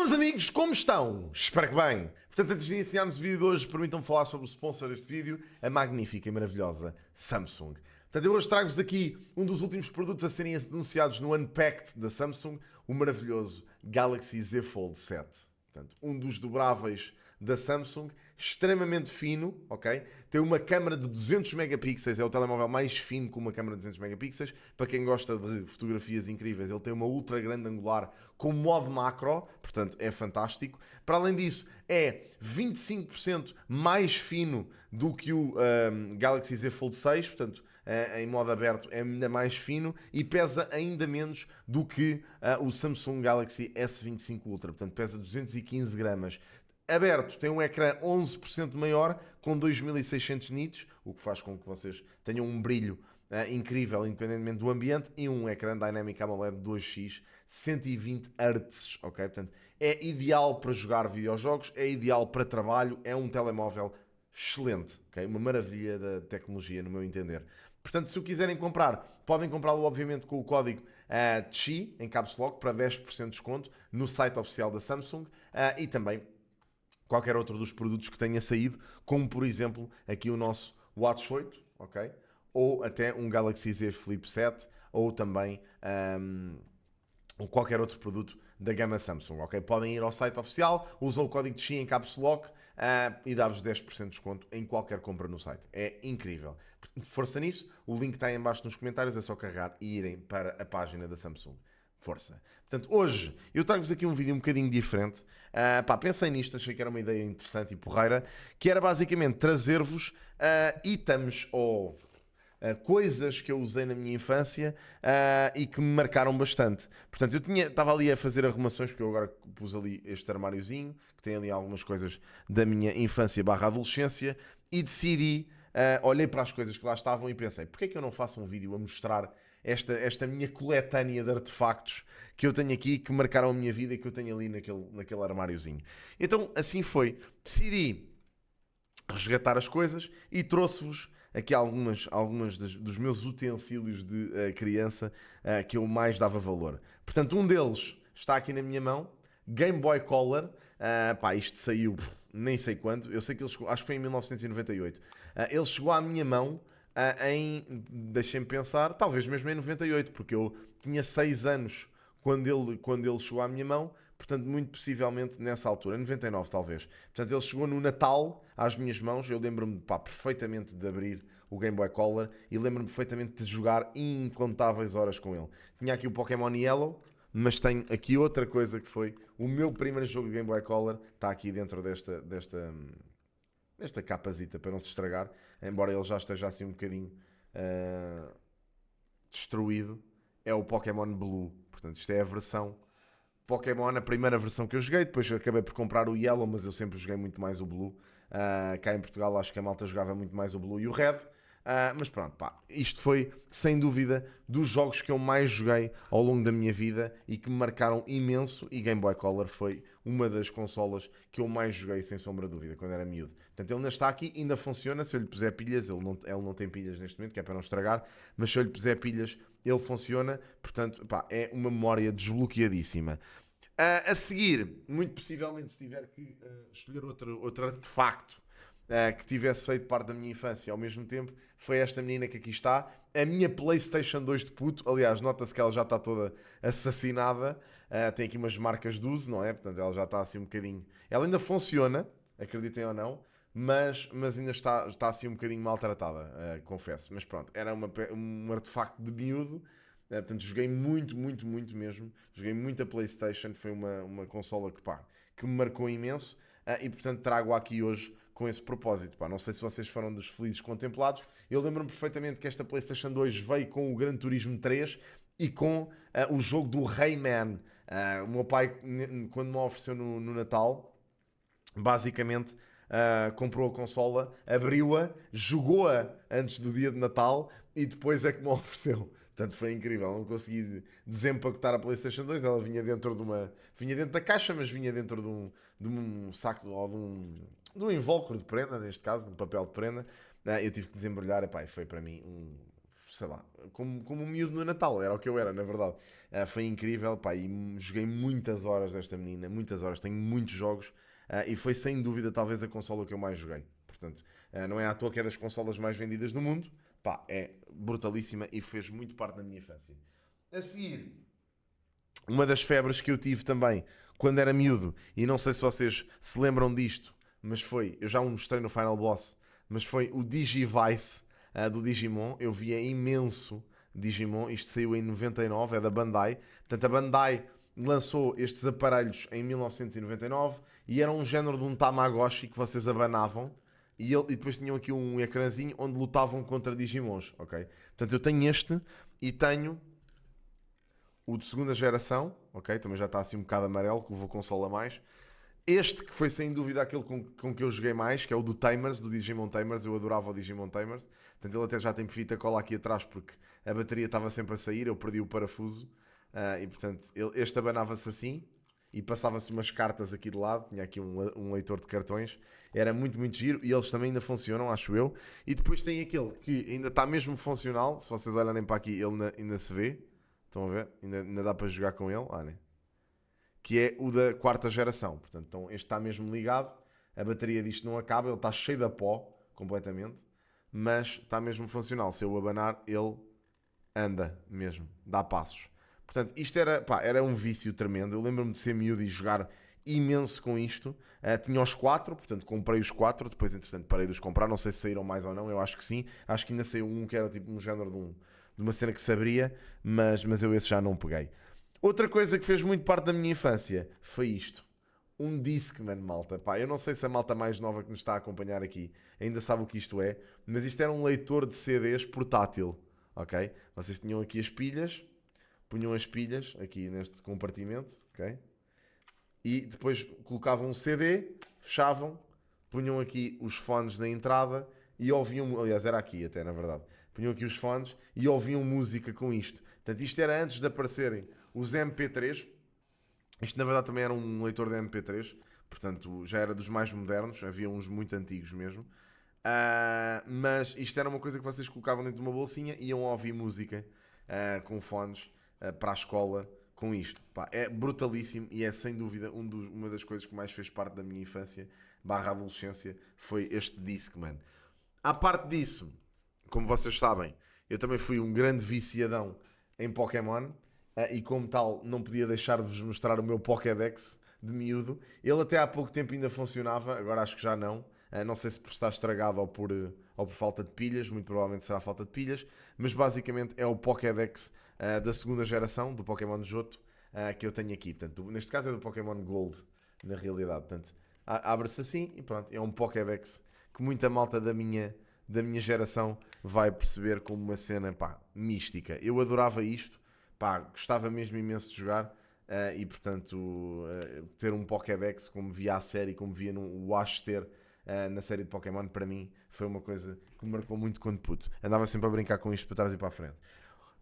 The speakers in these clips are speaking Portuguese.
Olá meus amigos, como estão? Espero que bem. Portanto, antes de iniciarmos o vídeo de hoje, permitam-me falar sobre o sponsor deste vídeo, a magnífica e maravilhosa Samsung. Portanto, eu hoje trago-vos aqui um dos últimos produtos a serem anunciados no Unpacked da Samsung, o maravilhoso Galaxy Z Fold 7. Portanto, um dos dobráveis da Samsung, extremamente fino, ok? Tem uma câmera de 200 megapixels, é o telemóvel mais fino com uma câmera de 200 megapixels. Para quem gosta de fotografias incríveis, ele tem uma ultra grande angular com modo macro, portanto é fantástico. Para além disso, é 25% mais fino do que o Galaxy Z Fold 6, portanto em modo aberto é ainda mais fino e pesa ainda menos do que o Samsung Galaxy S25 Ultra, portanto pesa 215 gramas. Aberto tem um ecrã 11% maior com 2600 nits, o que faz com que vocês tenham um brilho incrível independentemente do ambiente, e um ecrã Dynamic AMOLED 2X 120 Hz, ok? Portanto, é ideal para jogar videojogos, é ideal para trabalho, é um telemóvel excelente, ok? Uma maravilha da tecnologia, no meu entender. Portanto, se o quiserem comprar, podem comprá-lo obviamente com o código TCHI, em caps lock, para 10% de desconto no site oficial da Samsung, e também qualquer outro dos produtos que tenha saído, como por exemplo aqui o nosso Watch 8, ok? Ou até um Galaxy Z Flip 7, ou também ou qualquer outro produto da gama Samsung, ok? Podem ir ao site oficial, usam o código de XI em Caps Lock e dá-vos 10% de desconto em qualquer compra no site. É incrível. Força nisso, o link está aí em baixo nos comentários, é só carregar e irem para a página da Samsung. Força. Portanto, hoje eu trago-vos aqui um vídeo um bocadinho diferente. Pensei nisto, achei que era uma ideia interessante e porreira, que era basicamente trazer-vos itens ou coisas que eu usei na minha infância e que me marcaram bastante. Portanto, estava ali a fazer arrumações, porque eu agora pus ali este armáriozinho, que tem ali algumas coisas da minha infância / adolescência, e decidi, olhei para as coisas que lá estavam e pensei, porque é que eu não faço um vídeo a mostrar esta minha coletânea de artefactos que eu tenho aqui, que marcaram a minha vida e que eu tenho ali naquele armáriozinho. Então, assim foi. Decidi resgatar as coisas e trouxe-vos aqui algumas dos meus utensílios de criança que eu mais dava valor. Portanto, um deles está aqui na minha mão, Game Boy Color. Isto saiu nem sei quando, eu sei que ele chegou, acho que foi em 1998. Ele chegou à minha mão deixem-me pensar, talvez mesmo em 98, porque eu tinha 6 anos quando ele chegou à minha mão, portanto, muito possivelmente nessa altura, 99 talvez. Portanto, ele chegou no Natal às minhas mãos, eu lembro-me perfeitamente de abrir o Game Boy Color e lembro-me perfeitamente de jogar incontáveis horas com ele. Tinha aqui o Pokémon Yellow, mas tenho aqui outra coisa que foi o meu primeiro jogo de Game Boy Color, está aqui dentro desta capazita para não se estragar, embora ele já esteja assim um bocadinho destruído. É o Pokémon Blue, portanto isto é a versão Pokémon, a primeira versão que eu joguei. Depois acabei por comprar o Yellow, mas eu sempre joguei muito mais o Blue. Cá em Portugal acho que a malta jogava muito mais o Blue e o Red. Mas pronto, isto foi sem dúvida dos jogos que eu mais joguei ao longo da minha vida e que me marcaram imenso, e Game Boy Color foi uma das consolas que eu mais joguei sem sombra de dúvida, quando era miúdo. Portanto, ele ainda está aqui, ainda funciona, se eu lhe puser pilhas, ele não tem pilhas neste momento, que é para não estragar, mas se eu lhe puser pilhas, ele funciona, portanto, é uma memória desbloqueadíssima. A seguir, muito possivelmente, se tiver que escolher outro artefacto que tivesse feito parte da minha infância ao mesmo tempo, foi esta menina que aqui está, a minha PlayStation 2 de puto. Aliás, nota-se que ela já está toda assassinada, tem aqui umas marcas de uso, não é? Portanto, ela já está assim um bocadinho... Ela ainda funciona, acreditem ou não, mas ainda está assim um bocadinho maltratada, confesso. Mas pronto, era um artefacto de miúdo. Portanto, joguei muito mesmo. Joguei muito a PlayStation, foi uma consola que me marcou imenso, e portanto trago aqui hoje com esse propósito. Não sei se vocês foram dos felizes contemplados. Eu lembro-me perfeitamente que esta PlayStation 2 veio com o Gran Turismo 3 e com o jogo do Rayman. O meu pai, quando me ofereceu no Natal, basicamente comprou a consola, abriu-a, jogou-a antes do dia de Natal e depois é que me ofereceu. Portanto, foi incrível. Não consegui desempacotar a PlayStation 2. Ela vinha dentro vinha dentro da caixa, mas vinha dentro de um saco ou de um invólucro de prenda, neste caso, de um papel de prenda. Eu tive que desembrulhar. Foi para mim sei lá, como um miúdo no Natal, era o que eu era, na verdade. Foi incrível, pá, e joguei muitas horas desta menina, muitas horas, tenho muitos jogos, e foi sem dúvida talvez a consola que eu mais joguei. Portanto, não é à toa que é das consolas mais vendidas do mundo, pá, é brutalíssima e fez muito parte da minha infância. A seguir, uma das febres que eu tive também quando era miúdo, e não sei se vocês se lembram disto, mas foi, eu já o mostrei no Final Boss, mas foi o Digivice do Digimon. Eu via imenso Digimon, isto saiu em 99, é da Bandai. Portanto, a Bandai lançou estes aparelhos em 1999 e era um género de um Tamagotchi que vocês abanavam. E depois tinham aqui um ecrãzinho onde lutavam contra Digimons, ok? Portanto, eu tenho este e tenho o de segunda geração, ok? Também já está assim um bocado amarelo, que levou consola a mais. Este que foi sem dúvida aquele com que eu joguei mais, que é o do Tamers, do Digimon Tamers. Eu adorava o Digimon Tamers. Portanto, ele até já tem fita cola aqui atrás porque a bateria estava sempre a sair, eu perdi o parafuso. E portanto, este abanava-se assim e passava-se umas cartas aqui de lado. Tinha aqui um leitor de cartões. Era muito, muito giro e eles também ainda funcionam, acho eu. E depois tem aquele que ainda está mesmo funcional. Se vocês olharem para aqui, ele ainda se vê. Estão a ver? Ainda dá para jogar com ele. Olhem. Que é o da quarta geração. Portanto, então este está mesmo ligado. A bateria disto não acaba. Ele está cheio de pó, completamente. Mas está mesmo funcional. Se eu o abanar, ele anda mesmo. Dá passos. Portanto, isto era um vício tremendo. Eu lembro-me de ser miúdo e jogar imenso com isto. Tinha os 4, portanto comprei os 4. Depois, entretanto, parei de os comprar. Não sei se saíram mais ou não. Eu acho que sim. Acho que ainda saiu um que era tipo um género de uma cena que se abria. Mas eu esse já não peguei. Outra coisa que fez muito parte da minha infância foi isto. Um Discman, malta. Pá, eu não sei se a malta mais nova que nos está a acompanhar aqui ainda sabe o que isto é, mas isto era um leitor de CDs portátil, ok? Vocês tinham aqui as pilhas, punham as pilhas aqui neste compartimento, ok? E depois colocavam um CD, fechavam, punham aqui os fones na entrada e ouviam, aliás era aqui até na verdade, punham aqui os fones e ouviam música com isto. Portanto, isto era antes de aparecerem os MP3. Isto na verdade também era um leitor de MP3, portanto já era dos mais modernos, havia uns muito antigos mesmo. Mas isto era uma coisa que vocês colocavam dentro de uma bolsinha e iam ouvir música com fones para a escola com isto. Pá, é brutalíssimo e é sem dúvida uma das coisas que mais fez parte da minha infância barra adolescência foi este Discman. À parte disso, como vocês sabem, eu também fui um grande viciadão em Pokémon. E como tal não podia deixar de vos mostrar o meu Pokédex de miúdo. Ele até há pouco tempo ainda funcionava, agora acho que já não. Não sei se por estar estragado ou por falta de pilhas, muito provavelmente será falta de pilhas, mas basicamente é o Pokédex da segunda geração do Pokémon Johto que eu tenho aqui. Portanto, neste caso é do Pokémon Gold, na realidade. Portanto, abre-se assim e pronto, é um Pokédex que muita malta da minha geração vai perceber como uma cena mística. Eu adorava isto. Pá, gostava mesmo imenso de jogar e portanto ter um Pokédex como via a série, como via o Ash ter na série de Pokémon, para mim foi uma coisa que me marcou muito quando puto. Andava sempre a brincar com isto para trás e para a frente.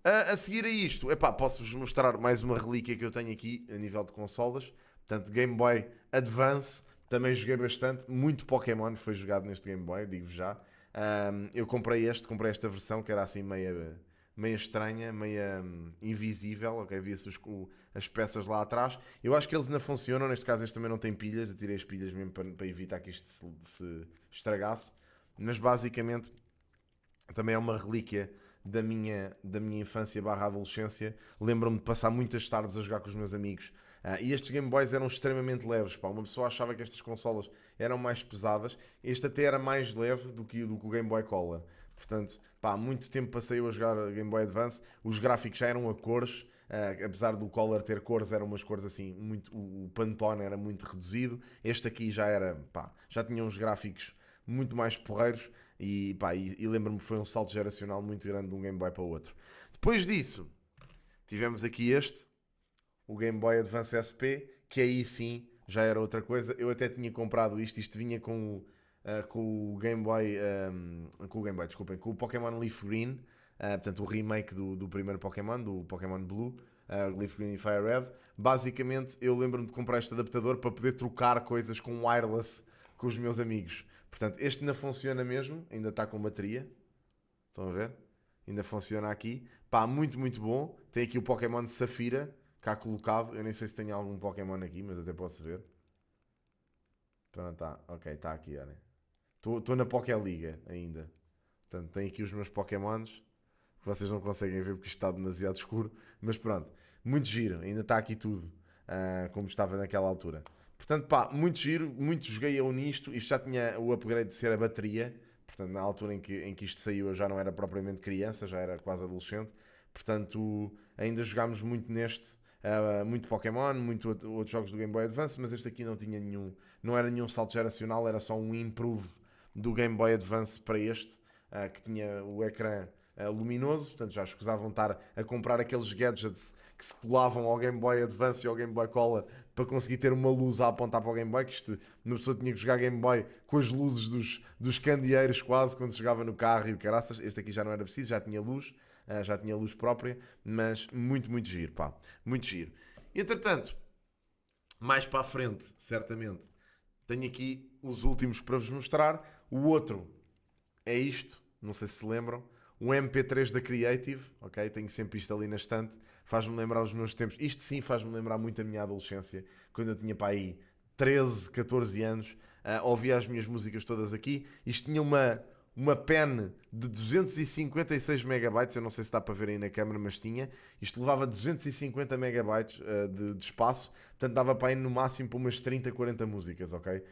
A seguir a isto, posso-vos mostrar mais uma relíquia que eu tenho aqui a nível de consolas. Portanto, Game Boy Advance, também joguei bastante. Muito Pokémon foi jogado neste Game Boy, digo-vos já. Eu comprei esta versão que era assim meia estranha, meia invisível, ok? Via-se as peças lá atrás. Eu acho que eles ainda funcionam, neste caso este também não tem pilhas, eu tirei as pilhas mesmo para evitar que isto se estragasse, mas basicamente também é uma relíquia da minha infância barra adolescência. Lembro-me de passar muitas tardes a jogar com os meus amigos. E estes Game Boys eram extremamente leves. Pá. Uma pessoa achava que estas consolas eram mais pesadas. Este até era mais leve do que o Game Boy Color. Portanto, muito tempo passei eu a jogar Game Boy Advance. Os gráficos já eram a cores. Apesar do Color ter cores, eram umas cores assim, o Pantone era muito reduzido. Este aqui já tinha uns gráficos muito mais porreiros. E lembro-me que foi um salto geracional muito grande de um Game Boy para o outro. Depois disso, tivemos aqui o Game Boy Advance SP, que aí sim já era outra coisa. Eu até tinha comprado isto vinha com o Game Boy, desculpem, com o Pokémon Leaf Green, portanto o remake do primeiro Pokémon, do Pokémon Blue, Leaf Green e Fire Red. Basicamente eu lembro-me de comprar este adaptador para poder trocar coisas com wireless com os meus amigos. Portanto, este ainda funciona mesmo, ainda está com bateria. Estão a ver? ainda funciona aqui. Pá, muito, muito bom. Tem aqui o Pokémon de Safira, cá colocado. Eu nem sei se tem algum Pokémon aqui, mas até posso ver. Pronto, tá. Ok, está aqui, olha. Estou na Pokéliga ainda. Portanto, tem aqui os meus Pokémons, que vocês não conseguem ver porque isto está demasiado escuro. Mas pronto, muito giro. Ainda está aqui tudo, como estava naquela altura. Portanto, pá, muito giro. Muito joguei eu nisto. Isto já tinha o upgrade de ser a bateria. Portanto, na altura em que isto saiu, eu já não era propriamente criança, já era quase adolescente. Portanto, ainda jogámos muito neste. Muito Pokémon, muito outros jogos do Game Boy Advance, mas este aqui não tinha nenhum, não era nenhum salto geracional, era só um improve do Game Boy Advance para este, que tinha o ecrã luminoso, portanto já escusavam estar a comprar aqueles gadgets que se colavam ao Game Boy Advance e ao Game Boy Color para conseguir ter uma luz a apontar para o Game Boy, que isto, uma pessoa tinha que jogar Game Boy com as luzes dos candeeiros quase, quando se jogava no carro e o caraças. Este aqui já não era preciso, já tinha luz própria, mas muito, muito giro, pá, muito giro. Entretanto, mais para a frente, certamente, tenho aqui os últimos para vos mostrar. O outro é isto, não sei se lembram, um MP3 da Creative, ok? Tenho sempre isto ali na estante, faz-me lembrar os meus tempos. Isto sim faz-me lembrar muito a minha adolescência, quando eu tinha para aí 13, 14 anos, ouvia as minhas músicas todas aqui. Isto tinha uma pen de 256 megabytes, eu não sei se dá para ver aí na câmera, mas tinha. Isto levava 250 megabytes de espaço, portanto dava para ir no máximo para umas 30, 40 músicas, ok?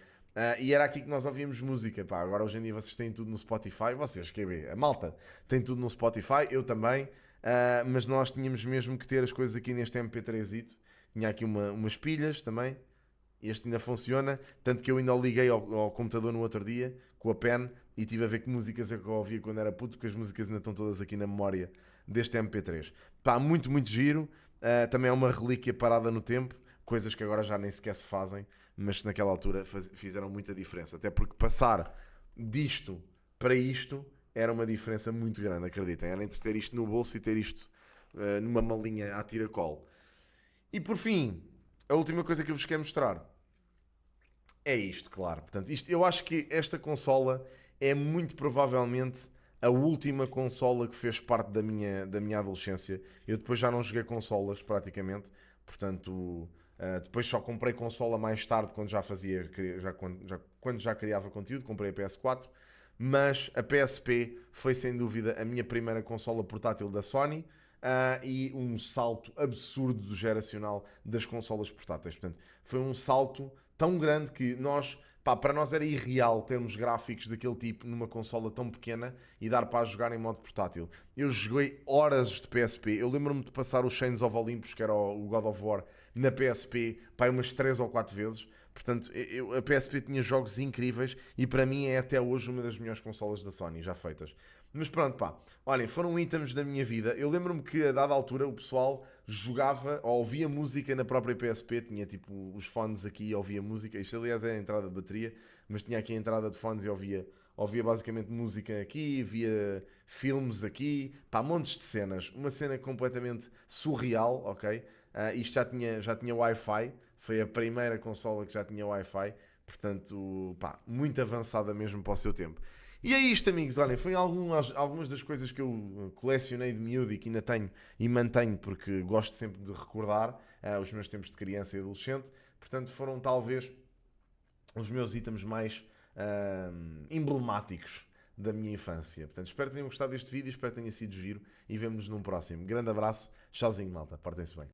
E era aqui que nós ouvíamos música, pá. Agora hoje em dia vocês têm tudo no Spotify, vocês, quer ver, a malta tem tudo no Spotify, eu também, mas nós tínhamos mesmo que ter as coisas aqui neste MP3zito. Tinha aqui umas pilhas também, este ainda funciona, tanto que eu ainda o liguei ao computador no outro dia, com a pen, e estive a ver que músicas é que eu ouvia quando era puto, porque as músicas ainda estão todas aqui na memória deste MP3. Pá, muito, muito giro. Também é uma relíquia parada no tempo, coisas que agora já nem sequer se fazem, mas que naquela altura fizeram muita diferença. Até porque passar disto para isto era uma diferença muito grande, acreditem. Era entre ter isto no bolso e ter isto numa malinha à tiracolo. E por fim, a última coisa que eu vos quero mostrar é isto, claro. Portanto, isto, eu acho que esta consola é muito provavelmente a última consola que fez parte da minha adolescência. Eu depois já não joguei consolas praticamente, portanto, depois só comprei consola mais tarde quando já fazia, quando já criava conteúdo, comprei a PS4, mas a PSP foi sem dúvida a minha primeira consola portátil da Sony. E um salto absurdo do geracional das consolas portáteis. Portanto, foi um salto tão grande que nós, pá, para nós era irreal termos gráficos daquele tipo numa consola tão pequena e dar para jogar em modo portátil. Eu joguei horas de PSP. Eu lembro-me de passar o Chains of Olympus, que era o God of War, na PSP, pá, umas 3 ou 4 vezes. Portanto, a PSP tinha jogos incríveis e para mim é até hoje uma das melhores consolas da Sony já feitas. Mas pronto, pá, olhem, foram itens da minha vida. Eu lembro-me que a dada altura o pessoal jogava ou ouvia música na própria PSP, tinha tipo os fones aqui e ouvia música. Isto aliás é a entrada de bateria, mas tinha aqui a entrada de fones e ouvia basicamente música aqui, via filmes aqui, pá, montes de cenas. Uma cena completamente surreal, ok? Isto já tinha Wi-Fi, foi a primeira consola que já tinha Wi-Fi, portanto, pá, muito avançada mesmo para o seu tempo. E é isto, amigos. Olhem, foi algumas das coisas que eu colecionei de miúdo e que ainda tenho e mantenho porque gosto sempre de recordar os meus tempos de criança e adolescente. Portanto, foram talvez os meus itens mais emblemáticos da minha infância. Portanto, espero que tenham gostado deste vídeo, espero que tenha sido giro e vemo-nos num próximo. Grande abraço, tchauzinho, malta. Portem-se bem.